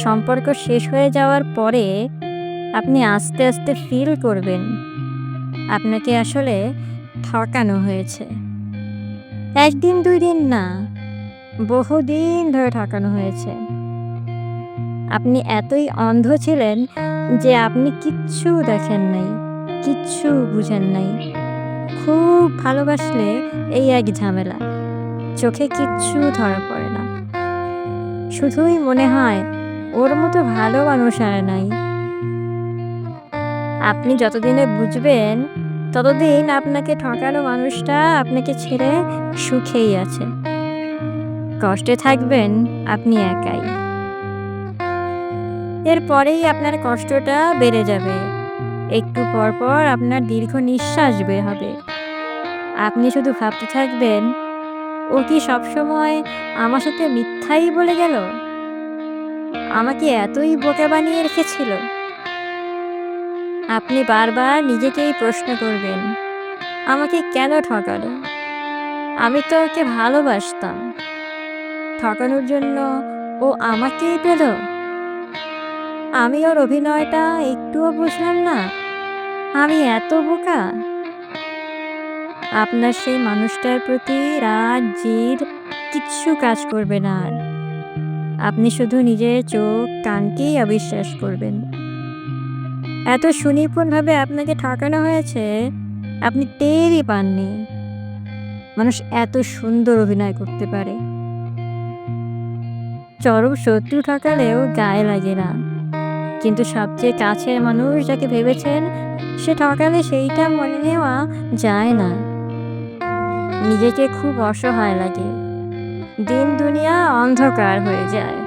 সম্পর্ক শেষ হয়ে যাওয়ার পরে আপনি আস্তে আস্তে ফিল করবেন আপনাকে আসলে ঠকানো হয়েছে। একদিন দুই দিন না, বহুদিন ধরে ঠকানো হয়েছে। আপনি এতই অন্ধ ছিলেন যে আপনি কিচ্ছু দেখেন নাই, কিচ্ছু বুঝেন নাই। খুব ভালোবাসলে এই এক ঝামেলা, চোখে কিচ্ছু ধরা পড়ে না। শুধুই মনে হয় ওর মতো ভালো মানুষ আর নাই। আপনি যতদিনে বুঝবেন ততদিন আপনাকে ঠকানো মানুষটা আপনাকে ছেড়ে সুখেই আছে। কষ্টে থাকবেন আপনি একাই। এরপরেই আপনার কষ্টটা বেড়ে যাবে। একটু পর পর আপনার দীর্ঘ নিঃশ্বাস বের হবে। আপনি শুধু ভাবতে থাকবেন, ও কি সবসময় আমার সাথে মিথ্যাই বলে গেল? আমাকে এতই বোকা বানিয়ে রেখেছিল? আপনি বারবার নিজেকেই প্রশ্ন করবেন, আমাকে কেন ঠকালো? আমি তো ওকে ভালোবাসতাম। ঠকানোর জন্য ও আমাকেই পেল? আমি ওর অভিনয়টা একটুও বুঝলাম না? আমি এত বোকা? আপনার সেই মানুষটার প্রতি রাগ, জিদ কিচ্ছু কাজ করবে না আর। আপনি শুধু নিজের চোখ, কানকেই অবিশ্বাস করবেন। এত সুনিপুণভাবে আপনাকে ঠকানো হয়েছে, আপনি টেরই পাননি। মানুষ এত সুন্দর অভিনয় করতে পারে। চরম শত্রু ঠকালেও গায়ে লাগে না। কিন্তু সবচেয়ে কাছের মানুষ যাকে ভেবেছেন, সে ঠকালে সেইটা মনে নেওয়া যায় না। নিজেকে খুব অসহায় লাগে। দিন দুনিয়া অন্ধকার হয়ে যায়।